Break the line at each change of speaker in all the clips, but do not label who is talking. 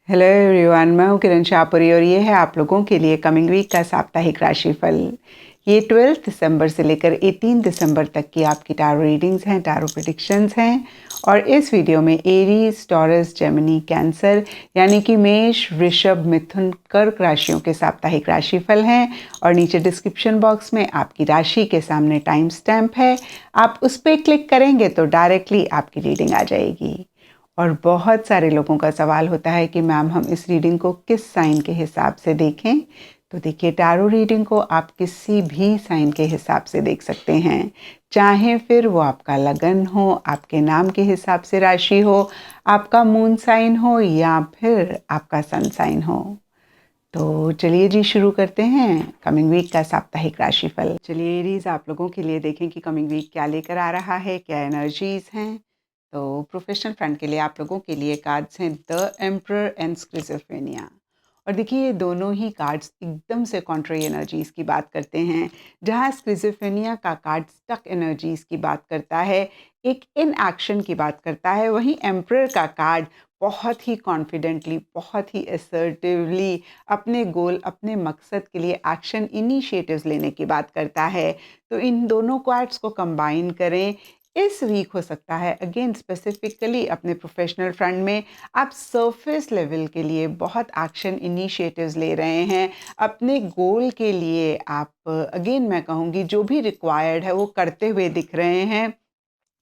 Hello everyone, मैं हूँ किरण शाहपुरी और ये है आप लोगों के लिए कमिंग वीक का साप्ताहिक राशिफल। ये 12 दिसंबर से लेकर 18 दिसंबर तक की आपकी टारो रीडिंग्स हैं, टारो प्रेडिक्शंस हैं। और इस वीडियो में एरीज, टॉरस, जेमिनी, कैंसर यानी कि मेष, वृषभ, मिथुन, कर्क राशियों के साप्ताहिक राशिफल हैं। और नीचे डिस्क्रिप्शन बॉक्स में आपकी राशि के सामने टाइम स्टैम्प है, आप उस पर क्लिक करेंगे तो डायरेक्टली आपकी रीडिंग आ जाएगी। और बहुत सारे लोगों का सवाल होता है कि मैम हम इस रीडिंग को किस साइन के हिसाब से देखें। तो देखिए, टैरो रीडिंग को आप किसी भी साइन के हिसाब से देख सकते हैं, चाहे फिर वो आपका लगन हो, आपके नाम के हिसाब से राशि हो, आपका मून साइन हो या फिर आपका सन साइन हो। तो चलिए जी, शुरू करते हैं कमिंग वीक का साप्ताहिक राशिफल। चलिए एरीज, आप लोगों के लिए देखें कि कमिंग वीक क्या लेकर आ रहा है, क्या एनर्जीज हैं। तो प्रोफेशनल फ्रंट के लिए आप लोगों के लिए कार्ड्स हैं द एम्परर एंड स्किज़ोफ्रेनिया। और देखिए, ये दोनों ही कार्ड्स एकदम से कॉन्ट्री एनर्जीज की बात करते हैं। जहाँ स्किज़ोफ्रेनिया का कार्ड स्टक एनर्जीज की बात करता है, एक इन एक्शन की बात करता है, वहीं एम्परर का कार्ड बहुत ही कॉन्फिडेंटली, बहुत ही असर्टिवली अपने गोल, अपने मकसद के लिए एक्शन इनिशिएटिव्स लेने की बात करता है। तो इन दोनों कार्ड्स को कंबाइन करें, इस वीक हो सकता है अगेन स्पेसिफिकली अपने प्रोफेशनल फ्रंट में आप सरफेस लेवल के लिए बहुत एक्शन इनिशिएटिव्स ले रहे हैं। अपने गोल के लिए आप अगेन मैं कहूँगी जो भी रिक्वायर्ड है वो करते हुए दिख रहे हैं,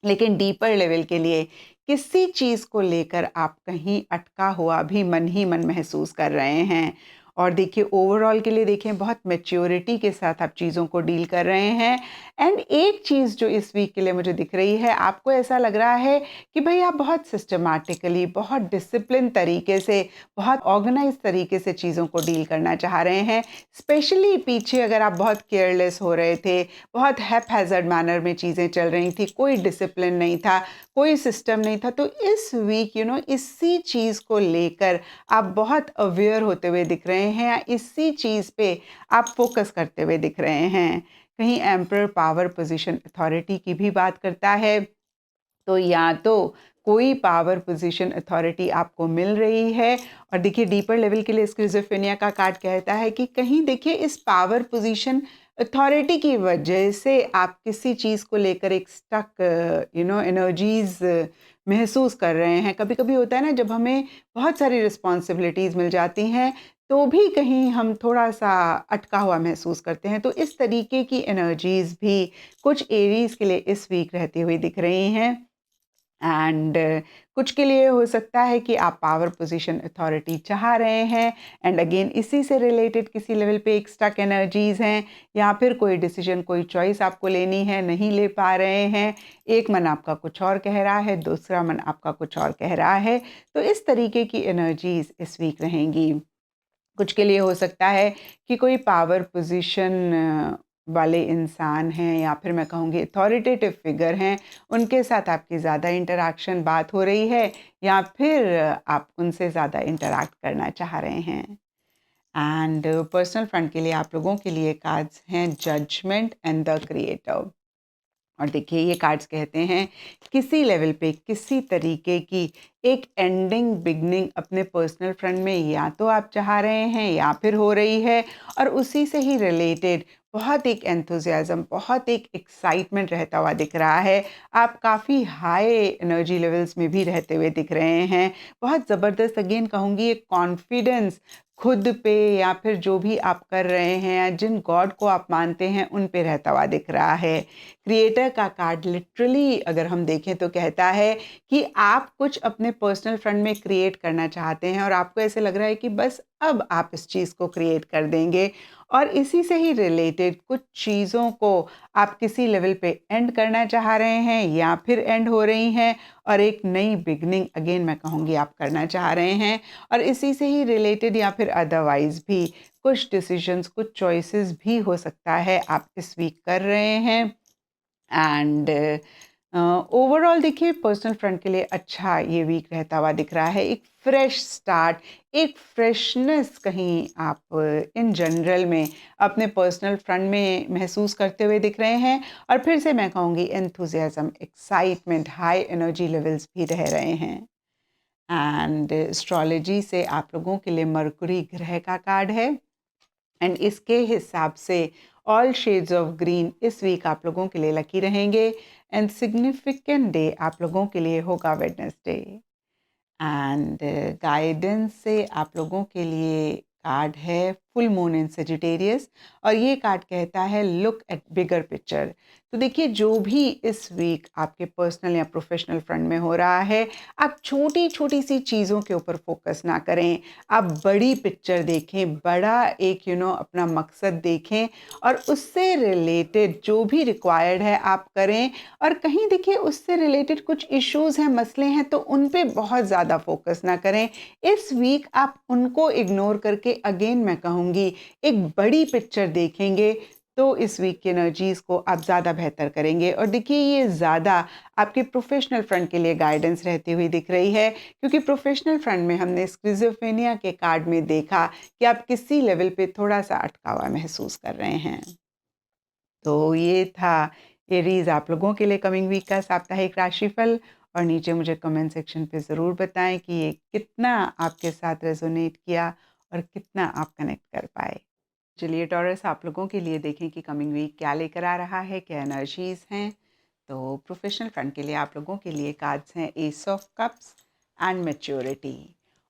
लेकिन डीपर लेवल के लिए किसी चीज़ को लेकर आप कहीं अटका हुआ भी मन ही मन महसूस कर रहे हैं। और देखिए, ओवरऑल के लिए देखें, बहुत मैच्योरिटी के साथ आप चीज़ों को डील कर रहे हैं। एंड एक चीज़ जो इस वीक के लिए मुझे दिख रही है, आपको ऐसा लग रहा है कि भाई आप बहुत सिस्टमैटिकली, बहुत डिसिप्लिन तरीके से, बहुत ऑर्गेनाइज तरीके से चीज़ों को डील करना चाह रहे हैं। स्पेशली पीछे अगर आप बहुत केयरलेस हो रहे थे, बहुत हैप्पैज़र्ड मैनर में चीज़ें चल रही थी, कोई डिसिप्लिन नहीं था, कोई सिस्टम नहीं था, तो इस वीक इसी चीज़ को लेकर आप बहुत अवेयर होते हुए दिख रहे हैं या इसी चीज़ पे आप फोकस करते हुए दिख रहे हैं। कहीं एम्परर पावर, पोजीशन, अथॉरिटी की भी बात करता है। तो या तो कोई पावर, पोजीशन, अथॉरिटी आपको मिल रही है। और देखिए, डीपर लेवल के लिए स्किज़ोफ्रेनिया का कार्ड कहता है कि कहीं देखिए इस पावर, पोजीशन, अथॉरिटी की वजह से आप किसी चीज़ को लेकर एक स्टक एनर्जीज महसूस कर रहे हैं। कभी कभी होता है ना, जब हमें बहुत सारी रिस्पॉन्सिबिलिटीज़ मिल जाती हैं तो भी कहीं हम थोड़ा सा अटका हुआ महसूस करते हैं। तो इस तरीके की एनर्जीज भी कुछ एरीज के लिए इस वीक रहती हुई दिख रही हैं। एंड कुछ के लिए हो सकता है कि आप पावर, पोजीशन, अथॉरिटी चाह रहे हैं एंड अगेन इसी से रिलेटेड किसी लेवल पे एक स्टक एनर्जीज हैं, या फिर कोई डिसीजन, कोई चॉइस आपको लेनी है, नहीं ले पा रहे हैं। एक मन आपका कुछ और कह रहा है, दूसरा मन आपका कुछ और कह रहा है। तो इस तरीके की एनर्जीज इस वीक रहेंगी। कुछ के लिए हो सकता है कि कोई पावर पोजीशन वाले इंसान हैं, या फिर मैं कहूँगी अथॉरिटेटिव फिगर हैं, उनके साथ आपकी ज़्यादा इंटरैक्शन, बात हो रही है, या फिर आप उनसे ज़्यादा इंटरैक्ट करना चाह रहे हैं। एंड पर्सनल फ्रंट के लिए आप लोगों के लिए कार्ड्स हैं जजमेंट एंड द क्रिएटर। और देखिए, ये कार्ड्स कहते हैं किसी लेवल पे किसी तरीके की एक एंडिंग बिगनिंग अपने पर्सनल फ्रंट में या तो आप चाह रहे हैं या फिर हो रही है। और उसी से ही रिलेटेड बहुत एक एंथुजियाज्म, बहुत एक एक्साइटमेंट रहता हुआ दिख रहा है। आप काफ़ी हाई एनर्जी लेवल्स में भी रहते हुए दिख रहे हैं। बहुत ज़बरदस्त, अगेन कहूँगी, एक कॉन्फिडेंस खुद पे या फिर जो भी आप कर रहे हैं या जिन गॉड को आप मानते हैं उन पे रहता हुआ दिख रहा है। क्रिएटर का कार्ड लिटरली अगर हम देखें तो कहता है कि आप कुछ अपने पर्सनल फ्रंट में क्रिएट करना चाहते हैं और आपको ऐसे लग रहा है कि बस अब आप इस चीज़ को क्रिएट कर देंगे। और इसी से ही रिलेटेड कुछ चीज़ों को आप किसी लेवल पे एंड करना चाह रहे हैं या फिर एंड हो रही हैं, और एक नई बिगनिंग अगेन मैं कहूँगी आप करना चाह रहे हैं। और इसी से ही रिलेटेड या फिर अदरवाइज भी कुछ डिसीजंस, कुछ चॉइसेस भी हो सकता है आप इस वीक कर रहे हैं। एंड ओवरऑल देखिए, पर्सनल फ्रंट के लिए अच्छा ये वीक रहता हुआ दिख रहा है। एक फ्रेश स्टार्ट, एक फ्रेशनेस कहीं आप इन जनरल में अपने पर्सनल फ्रंट में महसूस करते हुए दिख रहे हैं। और फिर से मैं कहूँगी enthusiasm, excitement, high energy levels भी रह रहे हैं। एंड एस्ट्रोलॉजी से आप लोगों के लिए मरकुरी ग्रह का कार्ड है एंड इसके हिसाब से ऑल शेड्स ऑफ ग्रीन इस वीक आप लोगों के लिए लकी रहेंगे एंड सिग्निफिकेंट डे आप लोगों के लिए होगा वेडनेसडे। एंड गाइडेंस से आप लोगों के लिए कार्ड है फुल मून इन सेजिटेरियस और ये कार्ड कहता है लुक एट बिगर पिक्चर। तो देखिए जो भी इस वीक आपके पर्सनल या प्रोफेशनल फ्रंट में हो रहा है, आप छोटी छोटी सी चीज़ों के ऊपर फोकस ना करें, आप बड़ी पिक्चर देखें, बड़ा एक अपना मकसद देखें और उससे रिलेटेड जो भी रिक्वायर्ड है आप करें। और कहीं देखिए उससे रिलेटेड कुछ इश्यूज हैं, मसले हैं, तो उन पे बहुत ज़्यादा फोकस ना करें। इस वीक आप उनको इग्नोर करके अगेन मैं कहूँगी एक बड़ी पिक्चर देखेंगे तो इस वीक की एनर्जीज को आप ज़्यादा बेहतर करेंगे। और देखिए ये ज़्यादा आपके प्रोफेशनल फ्रंट के लिए गाइडेंस रहती हुई दिख रही है, क्योंकि प्रोफेशनल फ्रंट में हमने स्किज़ोफ्रेनिया के कार्ड में देखा कि आप किसी लेवल पे थोड़ा सा अटका हुआ महसूस कर रहे हैं। तो ये था एरीज आप लोगों के लिए कमिंग वीक का साप्ताहिक राशिफल। और नीचे मुझे कमेंट सेक्शन पे ज़रूर बताएं कि ये कितना आपके साथ रेजोनेट किया और कितना आप कनेक्ट कर पाए। चलिए टॉरस आप लोगों के लिए देखें कि कमिंग वीक क्या लेकर आ रहा है, क्या एनर्जीज हैं। तो प्रोफेशनल फ्रंट के लिए आप लोगों के लिए कार्ड्स हैं S of cups and maturity.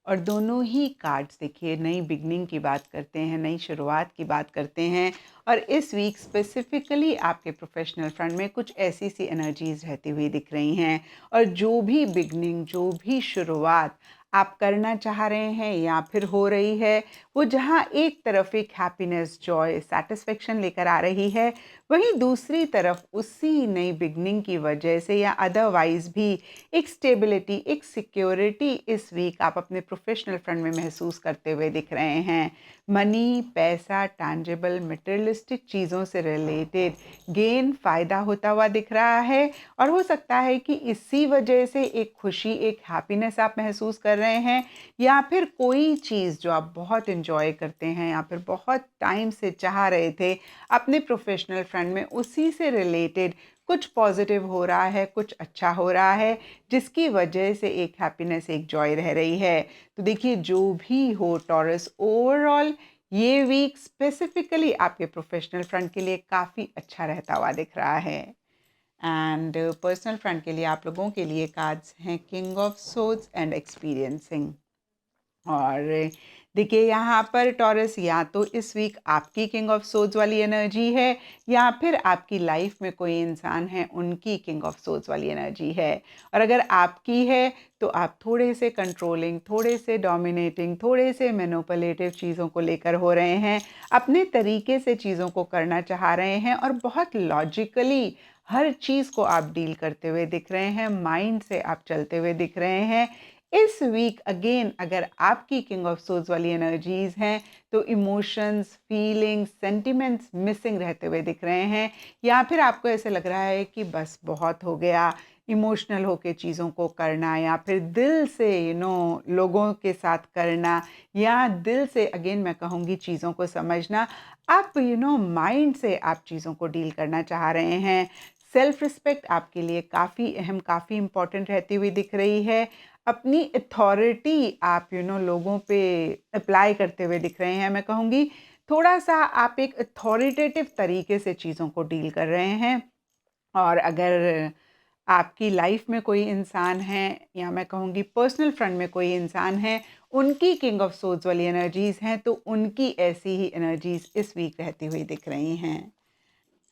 और दोनों ही कार्ड्स देखिए नई बिगनिंग की बात करते हैं, नई शुरुआत की बात करते हैं। और इस वीक स्पेसिफिकली आपके प्रोफेशनल फ्रंट में कुछ ऐसी सी एनर्जीज रहती हुई दिख रही हैं। और जो भी बिगनिंग, जो भी शुरुआत आप करना चाह रहे हैं या फिर हो रही है, वो जहाँ एक तरफ एक हैप्पीनेस, जॉय, सेटिस्फेक्शन लेकर आ रही है, वहीं दूसरी तरफ उसी नई बिगनिंग की वजह से या अदरवाइज भी एक स्टेबिलिटी, एक सिक्योरिटी इस वीक आप अपने प्रोफेशनल फ्रंट में महसूस करते हुए दिख रहे हैं। मनी, पैसा, टैंजिबल, मटेरियलिस्टिक चीज़ों से रिलेटेड गेन, फ़ायदा होता हुआ दिख रहा है। और हो सकता है कि इसी वजह से एक खुशी, एक हैप्पीनेस आप महसूस कर रहे हैं, या फिर कोई चीज़ जो आप बहुत एंजॉय करते हैं या फिर बहुत टाइम से चाह रहे थे अपने प्रोफेशनल फ्रंट में, उसी से रिलेटेड कुछ पॉजिटिव हो रहा है, कुछ अच्छा हो रहा है, जिसकी वजह से एक हैप्पीनेस, एक जॉय रह रही है। तो देखिए जो भी हो टॉरस, ओवरऑल ये वीक स्पेसिफिकली आपके प्रोफेशनल फ्रंट के लिए काफ़ी अच्छा रहता हुआ दिख रहा है। एंड पर्सनल फ्रंट के लिए आप लोगों के लिए कार्ड्स हैं king of swords and experiencing. और देखिए यहाँ पर टॉरस या तो इस वीक आपकी किंग ऑफ सोर्ड्स वाली एनर्जी है, या फिर आपकी लाइफ में कोई इंसान है उनकी किंग ऑफ सोर्ड्स वाली एनर्जी है। और अगर आपकी है तो आप थोड़े से कंट्रोलिंग, थोड़े से डोमिनेटिंग, थोड़े से मैनिपुलेटिव चीज़ों को लेकर हो रहे हैं, अपने तरीके से चीज़ों को करना चाह रहे हैं और बहुत लॉजिकली हर चीज़ को आप डील करते हुए दिख रहे हैं, माइंड से आप चलते हुए दिख रहे हैं। इस वीक अगेन अगर आपकी किंग ऑफ सोल्स वाली एनर्जीज हैं तो इमोशंस, फीलिंग्स, सेंटिमेंट्स मिसिंग रहते हुए दिख रहे हैं, या फिर आपको ऐसे लग रहा है कि बस बहुत हो गया इमोशनल होके चीज़ों को करना, या फिर दिल से लोगों के साथ करना, या दिल से अगेन मैं कहूँगी चीज़ों को समझना। आप माइंड से आप चीज़ों को डील करना चाह रहे हैं। सेल्फ रिस्पेक्ट आपके लिए काफ़ी अहम, काफ़ी इंपॉर्टेंट रहती हुई दिख रही है। अपनी अथॉरिटी आप लोगों पे अप्लाई करते हुए दिख रहे हैं। मैं कहूँगी थोड़ा सा आप एक अथॉरिटेटिव तरीके से चीज़ों को डील कर रहे हैं। और अगर आपकी लाइफ में कोई इंसान है, या मैं कहूँगी पर्सनल फ्रंट में कोई इंसान है, उनकी किंग ऑफ सोर्ड्स वाली एनर्जीज हैं, तो उनकी ऐसी ही एनर्जीज इस वीक रहती हुई दिख रही हैं।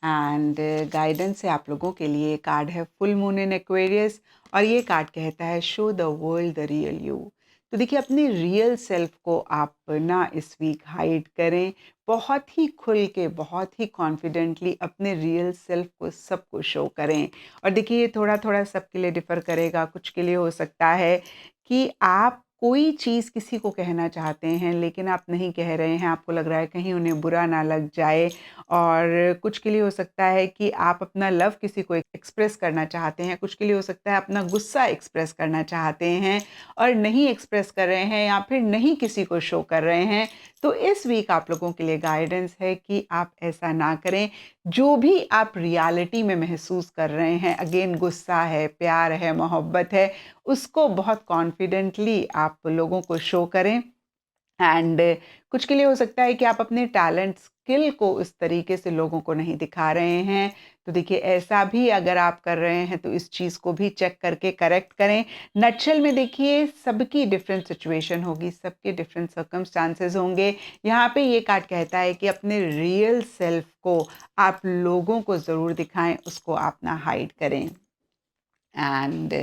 एंड गाइडेंस से आप लोगों के लिए कार्ड है फुल मून इन एक्वेरियस। और ये कार्ड कहता है show the world the real you. तो देखिए अपने रियल सेल्फ को आप ना इस वीक हाइड करें, बहुत ही खुल के, बहुत ही कॉन्फिडेंटली अपने रियल सेल्फ को सबको शो करें। और देखिए ये थोड़ा थोड़ा सबके लिए डिफ़र करेगा। कुछ के लिए हो सकता है कि आप कोई चीज़ किसी को कहना चाहते हैं लेकिन आप नहीं कह रहे हैं, आपको लग रहा है कहीं उन्हें बुरा ना लग जाए। और कुछ के लिए हो सकता है कि आप अपना लव किसी को एक्सप्रेस करना चाहते हैं, कुछ के लिए हो सकता है अपना गुस्सा एक्सप्रेस करना चाहते हैं और नहीं एक्सप्रेस कर रहे हैं या फिर नहीं किसी को शो कर रहे हैं, तो इस वीक आप लोगों के लिए गाइडेंस है कि आप ऐसा ना करें। जो भी आप रियलिटी में महसूस कर रहे हैं, अगेन गुस्सा है, प्यार है, मोहब्बत है, उसको बहुत कॉन्फिडेंटली आप लोगों को शो करें। एंड कुछ के लिए हो सकता है कि आप अपने टैलेंट स्किल को उस तरीके से लोगों को नहीं दिखा रहे हैं, तो देखिए ऐसा भी अगर आप कर रहे हैं तो इस चीज़ को भी चेक करके करेक्ट करें। नटशेल में देखिए सबकी डिफरेंट सिचुएशन होगी, सबके डिफरेंट सर्कमस्टांसेस होंगे। यहाँ पे ये कार्ड कहता है कि अपने रियल सेल्फ को आप लोगों को ज़रूर दिखाएं, उसको आप ना हाइड करें। एंड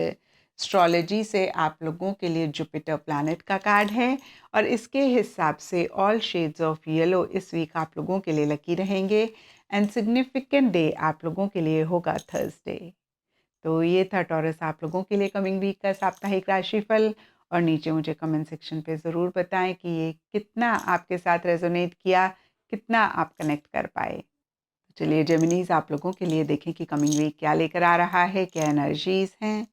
एस्ट्रोलॉजी से आप लोगों के लिए जुपिटर प्लैनेट का कार्ड है और इसके हिसाब से ऑल शेड्स ऑफ येलो इस वीक आप लोगों के लिए लकी रहेंगे एंड सिग्निफिकेंट डे आप लोगों के लिए होगा थर्सडे। तो ये था टॉरस आप लोगों के लिए कमिंग वीक का साप्ताहिक राशिफल। और नीचे मुझे कमेंट सेक्शन पे ज़रूर बताएं कि ये कितना आपके साथ रेजोनेट किया, कितना आप कनेक्ट कर पाए। चलिए जेमिनीज आप लोगों के लिए देखें कि कमिंग वीक क्या लेकर आ रहा है, क्या एनर्जीज हैं।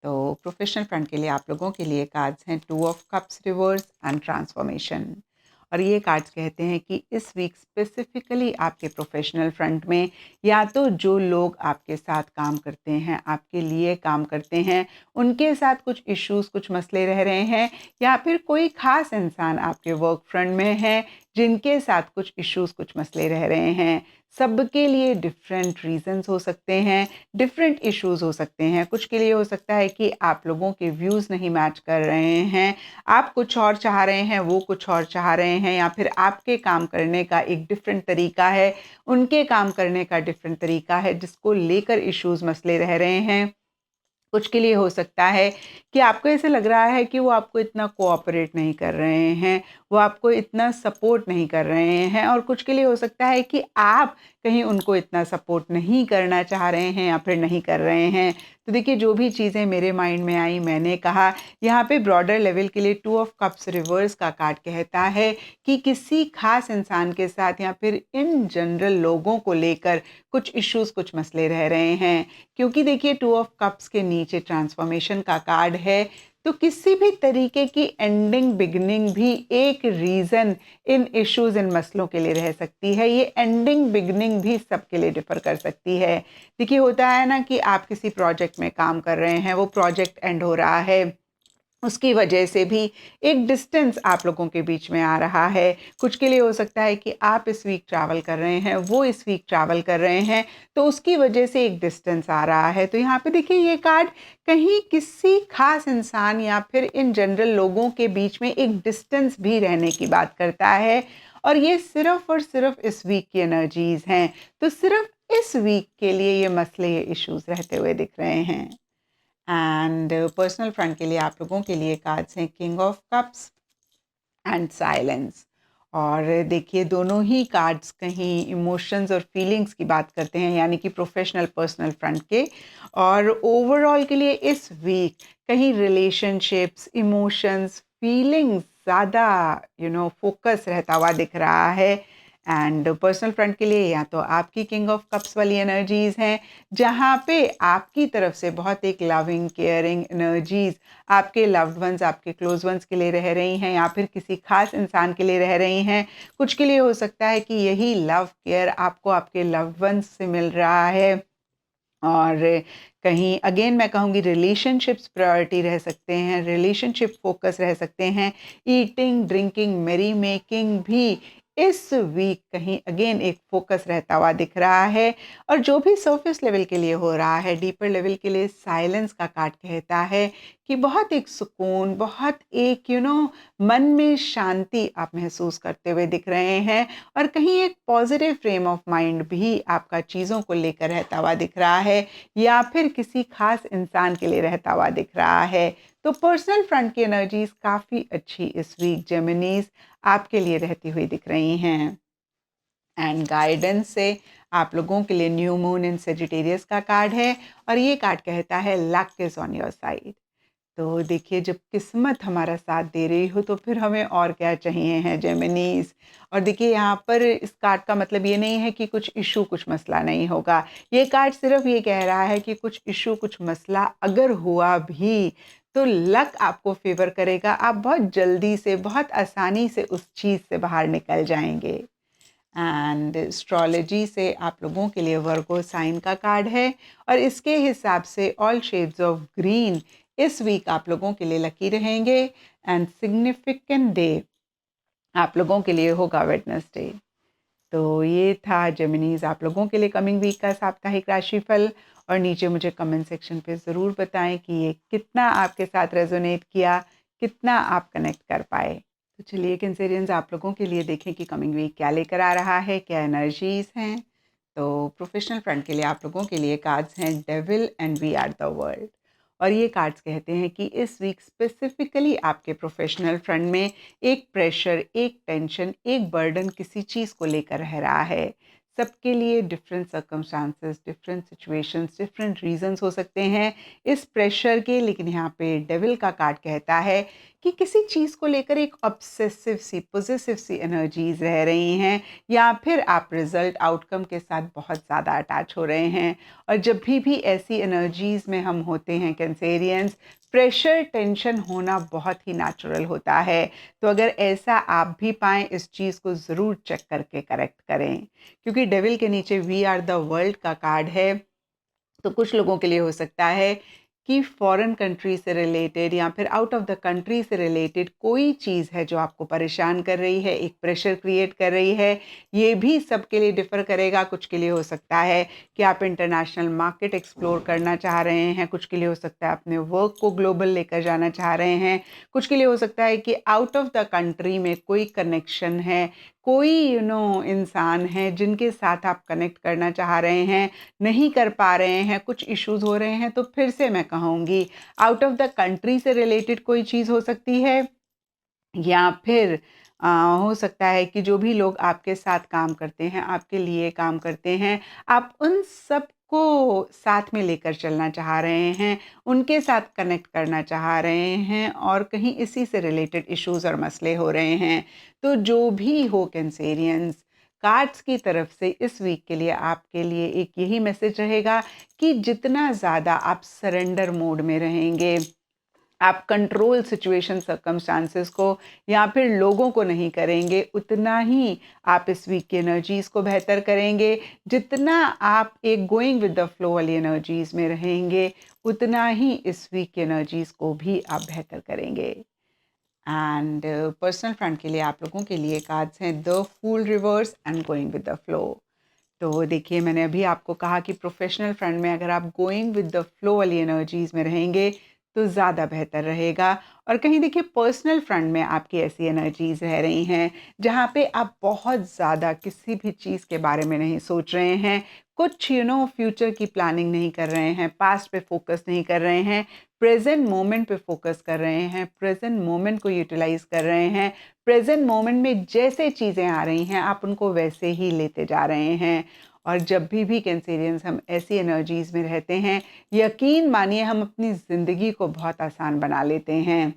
तो प्रोफेशनल फ्रंट के लिए आप लोगों के लिए कार्ड्स हैं 2 of cups reverse and transformation. और ये कार्ड्स कहते हैं कि इस वीक स्पेसिफिकली आपके प्रोफेशनल फ्रंट में या तो जो लोग आपके साथ काम करते हैं, आपके लिए काम करते हैं, उनके साथ कुछ इश्यूज, कुछ मसले रह रहे हैं, या फिर कोई खास इंसान आपके वर्क फ्रंट में है जिनके साथ कुछ इश्यूज, कुछ मसले रह रहे हैं। सबके लिए डिफरेंट रीजंस हो सकते हैं, डिफरेंट इश्यूज हो सकते हैं। कुछ के लिए हो सकता है कि आप लोगों के व्यूज़ नहीं मैच कर रहे हैं, आप कुछ और चाह रहे हैं, वो कुछ और चाह रहे हैं, या फिर आपके काम करने का एक डिफरेंट तरीका है, उनके काम करने का डिफरेंट तरीका है, जिसको लेकर इश्यूज, मसले रह रहे हैं। कुछ के लिए हो सकता है कि आपको ऐसे लग रहा है कि वो आपको इतना कोऑपरेट नहीं कर रहे हैं, वो आपको इतना सपोर्ट नहीं कर रहे हैं, और कुछ के लिए हो सकता है कि आप कहीं उनको इतना सपोर्ट नहीं करना चाह रहे हैं या फिर नहीं कर रहे हैं। तो देखिए जो भी चीज़ें मेरे माइंड में आई मैंने कहा। यहाँ पे ब्रॉडर लेवल के लिए 2 ऑफ कप्स रिवर्स का कार्ड कहता है कि किसी खास इंसान के साथ या फिर इन जनरल लोगों को लेकर कुछ इश्यूज, कुछ मसले रह रहे हैं। क्योंकि देखिए 2 ऑफ कप्स के नीचे ट्रांसफॉर्मेशन का कार्ड है, तो किसी भी तरीके की एंडिंग बिगनिंग भी एक रीज़न इन इश्यूज, इन मसलों के लिए रह सकती है। ये एंडिंग बिगनिंग भी सबके लिए डिफर कर सकती है। देखिए होता है ना कि आप किसी प्रोजेक्ट में काम कर रहे हैं, वो प्रोजेक्ट एंड हो रहा है, उसकी वजह से भी एक डिस्टेंस आप लोगों के बीच में आ रहा है। कुछ के लिए हो सकता है कि आप इस वीक ट्रैवल कर रहे हैं, वो इस वीक ट्रैवल कर रहे हैं, तो उसकी वजह से एक डिस्टेंस आ रहा है। तो यहाँ पे देखिए ये कार्ड कहीं किसी खास इंसान या फिर इन जनरल लोगों के बीच में एक डिस्टेंस भी रहने की बात करता है। और ये सिर्फ और सिर्फ इस वीक की एनर्जीज हैं। तो सिर्फ इस वीक के लिए ये मसले, ये इश्यूज रहते हुए दिख रहे हैं। एंड पर्सनल फ्रंट के लिए आप लोगों के लिए कार्ड्स हैं king of cups and silence. और देखिए दोनों ही कार्ड्स कहीं इमोशंस और फीलिंग्स की बात करते हैं, यानी कि प्रोफेशनल पर्सनल फ्रंट के। और ओवरऑल के लिए इस वीक कहीं रिलेशनशिप्स, इमोशंस, फीलिंग्स ज़्यादा फोकस रहता हुआ दिख रहा है। एंड पर्सनल फ्रंट के लिए या तो आपकी किंग ऑफ कप्स वाली एनर्जीज हैं, जहाँ पे आपकी तरफ से बहुत एक लविंग, केयरिंग एनर्जीज आपके लव्ड वंस, आपके क्लोज वंस के लिए रह रही हैं, या फिर किसी खास इंसान के लिए रह रही हैं। कुछ के लिए हो सकता है कि यही लव, केयर आपको आपके लव्ड वंस से मिल रहा है। और कहीं अगेन मैं कहूँगी रिलेशनशिप्स प्रायोरिटी रह सकते हैं, रिलेशनशिप फोकस रह सकते हैं। ईटिंग, ड्रिंकिंग, मैरी मेकिंग भी इस वीक कहीं अगेन एक फोकस रहता हुआ दिख रहा है। और जो भी सरफेस लेवल के लिए हो रहा है, डीपर लेवल के लिए साइलेंस का कार्ड कहता है कि बहुत एक सुकून, बहुत एक मन में शांति आप महसूस करते हुए दिख रहे हैं। और कहीं एक पॉजिटिव फ्रेम ऑफ माइंड भी आपका चीज़ों को लेकर रहता हुआ दिख रहा है, या फिर किसी खास इंसान के लिए रहता हुआ दिख रहा है। तो पर्सनल फ्रंट की एनर्जीज काफ़ी अच्छी इस वीक जेमिनीज आपके लिए रहती हुई दिख रही हैं। एंड गाइडेंस से आप लोगों के लिए न्यू मून इन सेजिटेरियस का कार्ड है और ये कार्ड कहता है luck is on your side. तो देखिए, जब किस्मत हमारा साथ दे रही हो तो फिर हमें और क्या चाहिए हैं जेमिनीज़। और देखिए, यहाँ पर इस कार्ड का मतलब ये नहीं है कि कुछ इश्यू, कुछ मसला नहीं होगा। ये कार्ड सिर्फ़ ये कह रहा है कि कुछ इश्यू, कुछ मसला अगर हुआ भी, तो लक आपको फ़ेवर करेगा। आप बहुत जल्दी से, बहुत आसानी से उस चीज़ से बाहर निकल जाएँगे। एंड एस्ट्रोलॉजी से आप लोगों के लिए वर्गो साइन का कार्ड है और इसके हिसाब से ऑल शेड्स ऑफ ग्रीन इस वीक आप लोगों के लिए लकी रहेंगे। एंड सिग्निफिकेंट डे आप लोगों के लिए होगा वेडनेसडे। तो ये था जेमिनीज आप लोगों के लिए कमिंग वीक का साप्ताहिक राशिफल। और नीचे मुझे कमेंट सेक्शन पे ज़रूर बताएं कि ये कितना आपके साथ रेजोनेट किया, कितना आप कनेक्ट कर पाए। तो चलिए कैंसेरियंस, आप लोगों के लिए देखें कि कमिंग वीक क्या लेकर आ रहा है, क्या एनर्जीज हैं। तो प्रोफेशनल फ्रंट के लिए आप लोगों के लिए कार्ड्स हैं devil and we are the world. और ये कार्ड्स कहते हैं कि इस वीक स्पेसिफिकली आपके प्रोफेशनल फ्रंट में एक प्रेशर, एक टेंशन, एक बर्डन किसी चीज़ को लेकर रह रहा है। सबके लिए different circumstances, different situations, different reasons हो सकते हैं इस प्रेशर के। लेकिन यहाँ पे डेविल का कार्ड कहता है कि किसी चीज़ को लेकर एक ऑब्सेसिव सी, पॉजिटिव सी एनर्जीज रह रही हैं, या फिर आप रिजल्ट, आउटकम के साथ बहुत ज़्यादा अटैच हो रहे हैं। और जब भी ऐसी एनर्जीज में हम होते हैं कैंसेरियंस, प्रेशर, टेंशन होना बहुत ही नेचुरल होता है। तो अगर ऐसा आप भी पाएँ, इस चीज़ को ज़रूर चेक करके करेक्ट करें। क्योंकि डेविल के नीचे वी आर द वर्ल्ड का कार्ड है। तो कुछ लोगों के लिए हो सकता है कि फॉरेन कंट्री से रिलेटेड या फिर आउट ऑफ द कंट्री से रिलेटेड कोई चीज़ है जो आपको परेशान कर रही है, एक प्रेशर क्रिएट कर रही है। ये भी सबके लिए डिफ़र करेगा। कुछ के लिए हो सकता है कि आप इंटरनेशनल मार्केट एक्सप्लोर करना चाह रहे हैं, कुछ के लिए हो सकता है अपने वर्क को ग्लोबल लेकर जाना चाह रहे हैं, कुछ के लिए हो सकता है कि आउट ऑफ द कंट्री में कोई कनेक्शन है, कोई इंसान है जिनके साथ आप कनेक्ट करना चाह रहे हैं, नहीं कर पा रहे हैं, कुछ इश्यूज हो रहे हैं। तो फिर से मैं कहूँगी, आउट ऑफ द कंट्री से रिलेटेड कोई चीज़ हो सकती है, या फिर हो सकता है कि जो भी लोग आपके साथ काम करते हैं, आपके लिए काम करते हैं, आप उन सब को साथ में लेकर चलना चाह रहे हैं, उनके साथ कनेक्ट करना चाह रहे हैं, और कहीं इसी से रिलेटेड इश्यूज और मसले हो रहे हैं। तो जो भी हो कैंसेरियंस, कार्ड्स की तरफ से इस वीक के लिए आपके लिए एक यही मैसेज रहेगा कि जितना ज़्यादा आप सरेंडर मोड में रहेंगे, आप कंट्रोल सिचुएशन, सर्कमस्टांसेस को या फिर लोगों को नहीं करेंगे, उतना ही आप इस वीक की एनर्जीज़ को बेहतर करेंगे। जितना आप एक गोइंग विद द फ्लो वाली एनर्जीज़ में रहेंगे, उतना ही इस वीक की एनर्जीज़ को भी आप बेहतर करेंगे। एंड पर्सनल फ्रंट के लिए आप लोगों के लिए कार्ड्स हैं the fool, reverse and going with the flow. तो देखिए, मैंने अभी आपको कहा कि प्रोफेशनल फ्रंट में अगर आप गोइंग विद द फ्लो वाली एनर्जीज में रहेंगे तो ज़्यादा बेहतर रहेगा। और कहीं देखिए, पर्सनल फ्रंट में आपकी ऐसी एनर्जीज रह रही हैं जहाँ पे आप बहुत ज़्यादा किसी भी चीज़ के बारे में नहीं सोच रहे हैं, कुछ फ्यूचर की प्लानिंग नहीं कर रहे हैं, पास्ट पे फोकस नहीं कर रहे हैं, प्रेजेंट मोमेंट पे फोकस कर रहे हैं, प्रेजेंट मोमेंट को यूटिलाइज कर रहे हैं। प्रेजेंट मोमेंट में जैसे चीज़ें आ रही हैं, आप उनको वैसे ही लेते जा रहे हैं। और जब भी कैंसेरियंस हम ऐसी एनर्जीज में रहते हैं, यकीन मानिए हम अपनी ज़िंदगी को बहुत आसान बना लेते हैं।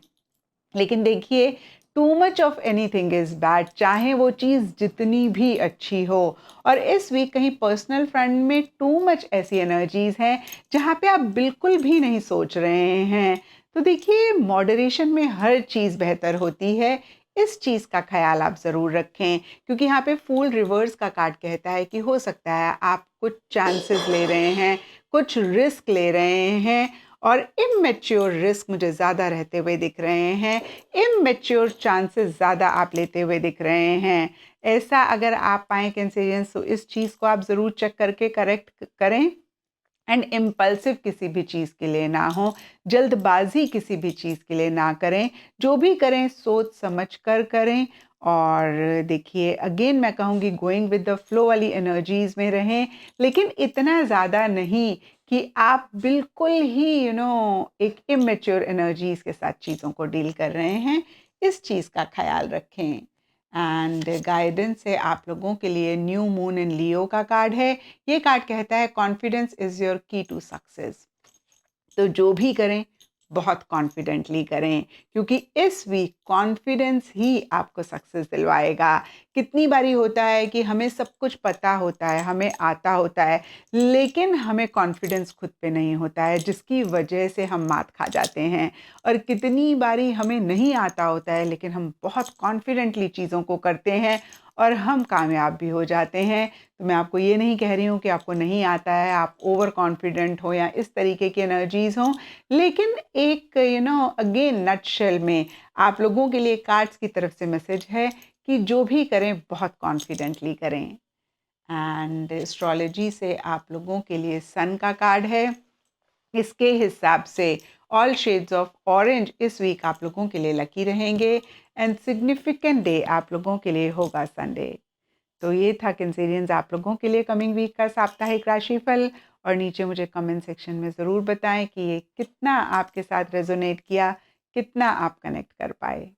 लेकिन देखिए, too much of anything is bad, चाहे वो चीज़ जितनी भी अच्छी हो। और इस वीक कहीं पर्सनल फ्रंट में टू मच ऐसी एनर्जीज हैं जहाँ पे आप बिल्कुल भी नहीं सोच रहे हैं। तो देखिए, मॉडरेशन में हर चीज़ बेहतर होती है, इस चीज़ का ख्याल आप ज़रूर रखें। क्योंकि यहाँ पे फूल रिवर्स का कार्ड कहता है कि हो सकता है आप कुछ चांसेस ले रहे हैं, कुछ रिस्क ले रहे हैं, और इमेच्योर रिस्क मुझे ज़्यादा रहते हुए दिख रहे हैं, इमेच्योर चांसेस ज़्यादा आप लेते हुए दिख रहे हैं। ऐसा अगर आप पाएँ कैंसेरियंस, तो इस चीज़ को आप ज़रूर चेक करके करेक्ट करें। एंड इम्पल्सिव किसी भी चीज़ के लिए ना हो, जल्दबाजी किसी भी चीज़ के लिए ना करें, जो भी करें सोच समझ कर करें। और देखिए, अगेन मैं कहूँगी, गोइंग विद द फ्लो वाली एनर्जीज में रहें, लेकिन इतना ज़्यादा नहीं कि आप बिल्कुल ही एक इमेच्योर एनर्जीज के साथ चीज़ों को डील कर रहे हैं। इस चीज़ का ख्याल रखें। एंड गाइडेंस है आप लोगों के लिए न्यू मून इन लियो का कार्ड है। ये कार्ड कहता है कॉन्फिडेंस इज योर की टू सक्सेस। तो जो भी करें, बहुत कॉन्फिडेंटली करें, क्योंकि इस वीक कॉन्फिडेंस ही आपको सक्सेस दिलवाएगा। कितनी बारी होता है कि हमें सब कुछ पता होता है, हमें आता होता है, लेकिन हमें कॉन्फिडेंस खुद पे नहीं होता है, जिसकी वजह से हम मात खा जाते हैं। और कितनी बारी हमें नहीं आता होता है, लेकिन हम बहुत कॉन्फिडेंटली चीज़ों को करते हैं और हम कामयाब भी हो जाते हैं। तो मैं आपको ये नहीं कह रही हूँ कि आपको नहीं आता है, आप ओवर कॉन्फिडेंट हो या इस तरीके की एनर्जीज़ हों, लेकिन एक अगेन नटशेल में आप लोगों के लिए कार्ड्स की तरफ से मैसेज है कि जो भी करें बहुत कॉन्फिडेंटली करें। एंड एस्ट्रोलॉजी से आप लोगों के लिए सन का कार्ड है। इसके हिसाब से ऑल शेड्स ऑफ ऑरेंज इस वीक आप लोगों के लिए लकी रहेंगे एंड सिग्निफिकेंट डे आप लोगों के लिए होगा संडे। तो ये था कैंसेरियंस आप लोगों के लिए कमिंग वीक का साप्ताहिक राशिफल। और नीचे मुझे कमेंट सेक्शन में ज़रूर बताएं कि ये कितना आपके साथ रेजोनेट किया, कितना आप कनेक्ट कर पाए।